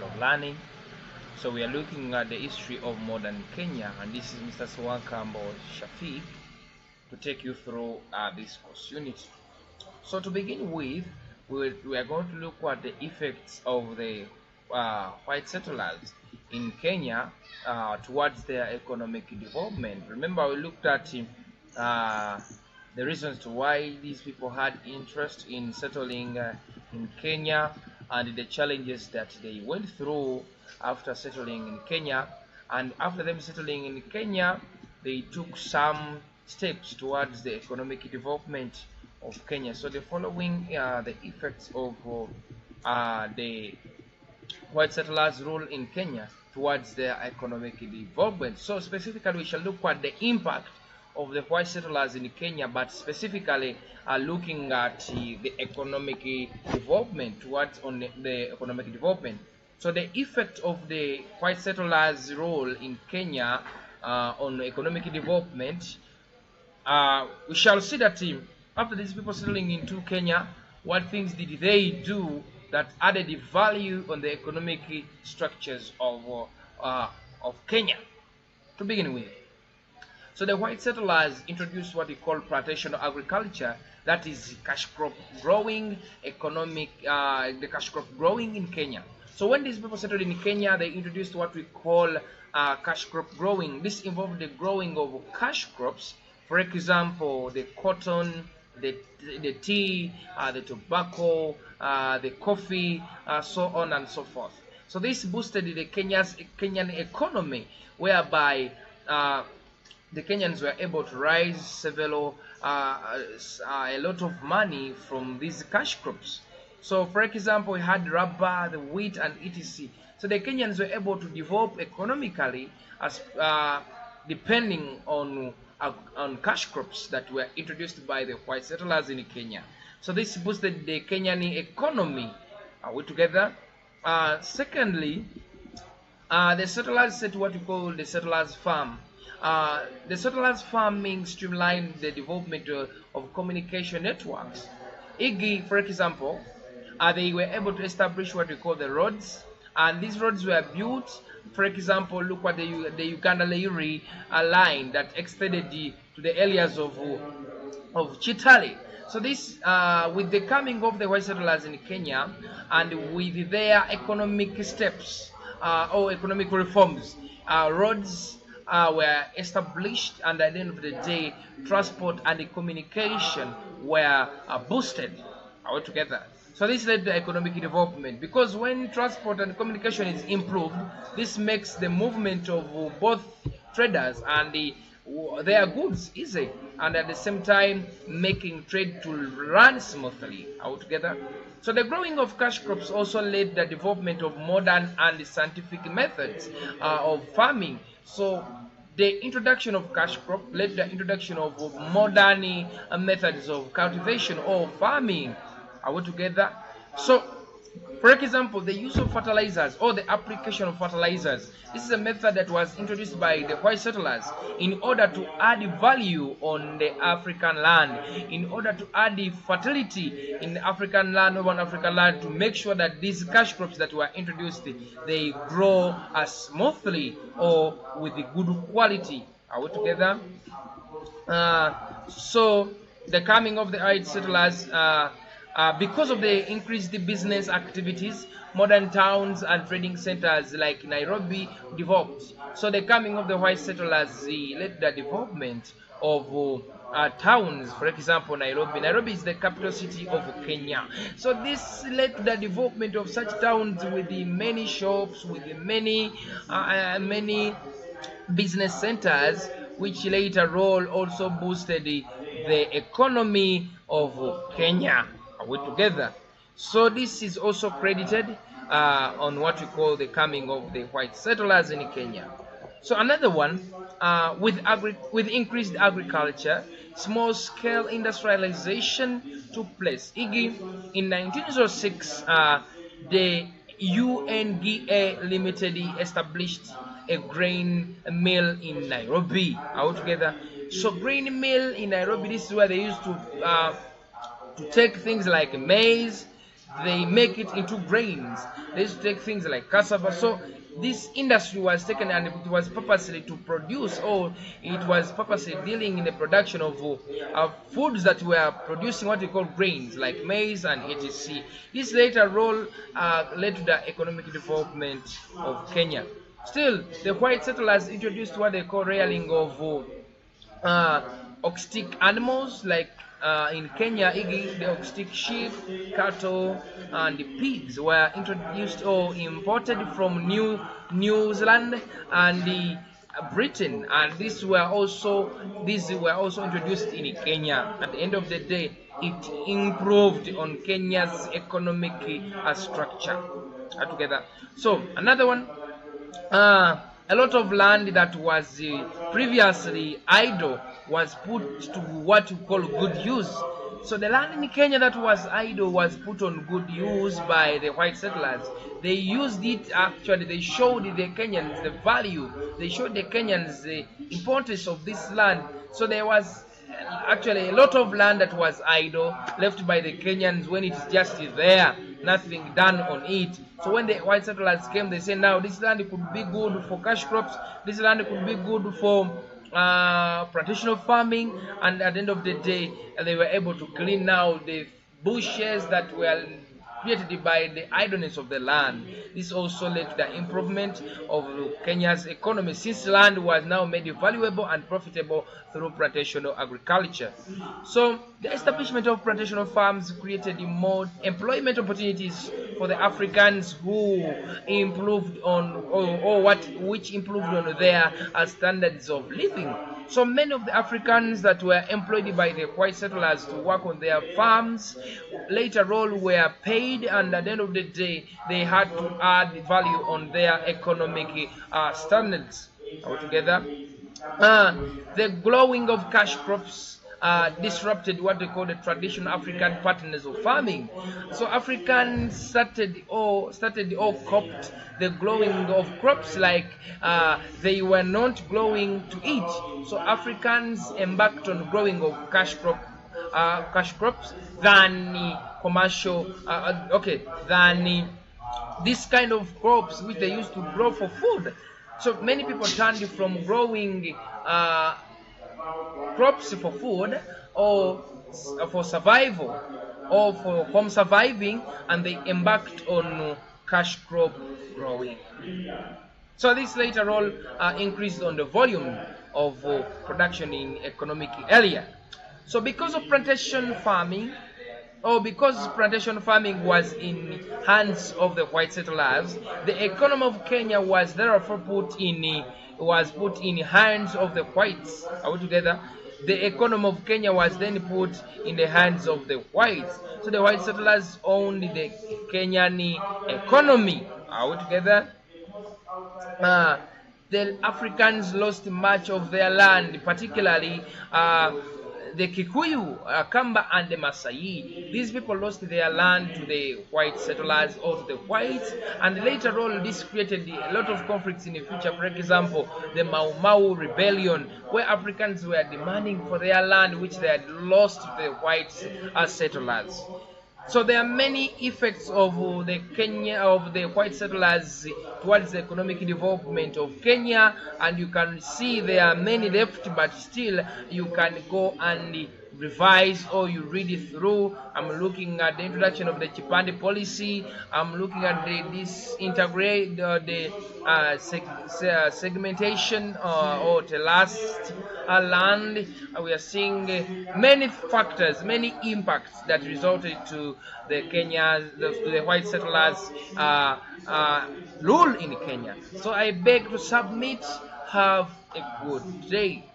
of learning. So we are looking at the history of modern Kenya, and this is Mr. Swankambo Shafiq to take you through this course unit. So to begin with, we are going to look at the effects of the white settlers in Kenya towards their economic development. Remember, we looked at the reasons to why these people had interest in settling in Kenya and the challenges that they went through after settling in Kenya. And after them settling in Kenya, they took some steps towards the economic development of Kenya. So the following the effects of the white settlers' rule in Kenya towards their economic development. So specifically, we shall look at the impact of the white settlers in Kenya, but specifically looking at the economic development towards on the economic development. So the effect of the white settlers' role in Kenya on economic development, we shall see that after these people settling into Kenya, what things did they do that added value on the economic structures of Kenya to begin with. So the white settlers introduced what we call plantation agriculture, that is cash crop growing, the cash crop growing in Kenya. So when these people settled in Kenya, they introduced what we call cash crop growing. This involved the growing of cash crops, for example, the cotton, the tea, the tobacco, the coffee, so on and so forth. So this boosted the Kenyan economy, whereby the Kenyans were able to raise several a lot of money from these cash crops. So, for example, we had rubber, the wheat, and etc. So the Kenyans were able to develop economically as depending on cash crops that were introduced by the white settlers in Kenya. So this boosted the Kenyan economy. Are we together? Secondly, the settlers set what we call the settlers farm. The settlers farming streamlined the development of communication networks. Igi, for example, they were able to establish what we call the roads, and these roads were built. For example, look at the Uganda-Leiri line that extended to the areas of Chitale. So this, with the coming of the white settlers in Kenya and with their economic steps or economic reforms, roads were established, and at the end of the day, transport and the communication were boosted altogether. So this led to economic development, because when transport and communication is improved, this makes the movement of both traders and their goods easy, and at the same time making trade to run smoothly altogether. So the growing of cash crops also led the development of modern and scientific methods of farming. So the introduction of cash crop led to the introduction of modern methods of cultivation or farming. Are we together? So, for example, the use of fertilizers or the application of fertilizers. This is a method that was introduced by the white settlers in order to add value on the African land, in order to add the fertility in the African land, urban African land, to make sure that these cash crops that were introduced, they grow as smoothly or with the good quality. Are we together? So the coming of the white settlers, because of the increased business activities, modern towns and trading centers like Nairobi developed. So the coming of the white settlers led the development of towns. For example, Nairobi. Nairobi is the capital city of Kenya. So this led to the development of such towns with the many shops, with the many business centers, which later on also boosted the economy of Kenya. Are we together? So this is also credited on what we call the coming of the white settlers in Kenya. So another one, with increased agriculture, small-scale industrialization took place. In 1906, the UNGA Limited established a grain mill in Nairobi altogether. So grain mill in Nairobi, this is where they used to take things like maize, they make it into grains. They used to take things like cassava. So this industry was taken and it was purposely to produce, or it was purposely dealing in the production of foods that were producing what we call grains like maize and etc. This later role led to the economic development of Kenya. Still, the white settlers introduced what they call rearing of exotic animals, like in Kenya, the exotic sheep, cattle, and the pigs were introduced or imported from New Zealand and the Britain, and these were also introduced in Kenya. At the end of the day, it improved on Kenya's economic structure altogether. So another one. A lot of land that was previously idle was put to what we call good use. So the land in Kenya that was idle was put on good use by the white settlers. They used it, actually, they showed the Kenyans the value, they showed the Kenyans the importance of this land. So there was actually a lot of land that was idle left by the Kenyans when it's just there, nothing done on it. So when the white settlers came, they said, now this land could be good for cash crops, this land could be good for plantational farming, and at the end of the day they were able to clean out the bushes that were created by the idleness of the land. This also led to the improvement of Kenya's economy, since land was now made valuable and profitable through plantational agriculture. So the establishment of plantational farms created more employment opportunities for the Africans who improved on which improved on their standards of living. So many of the Africans that were employed by the white settlers to work on their farms later on were paid, and at the end of the day they had to add value on their economic standards altogether. The growing of cash crops disrupted what they call the traditional African patterns of farming. So Africans started or copied the growing of crops like they were not growing to eat. So Africans embarked on growing of cash crops than commercial than this kind of crops which they used to grow for food. So many people turned from growing crops for food or for survival or for home surviving, and they embarked on cash crop growing. So this later on increased on the volume of production in economic area. So because of plantation farming, or because plantation farming was in hands of the white settlers, the economy of Kenya was therefore put in hands of the whites. Are we together? The economy of Kenya was then put in the hands of the whites. So the white settlers owned the Kenyan economy. Are we together? The Africans lost much of their land, particularly the Kikuyu, Kamba, and the Masai. These people lost their land to the white settlers or to the whites, and later on this created a lot of conflicts in the future. For example, the Mau Mau rebellion, where Africans were demanding for their land which they had lost to the white settlers. So there are many effects of the white settlers towards the economic development of Kenya, and you can see there are many left, but still you can go and revise or you read it through. I'm looking at the introduction of the Chipande policy. I'm looking at this integrate segmentation or the last land. We are seeing many factors, many impacts that resulted to the white settlers rule in Kenya. So I beg to submit. Have a good day.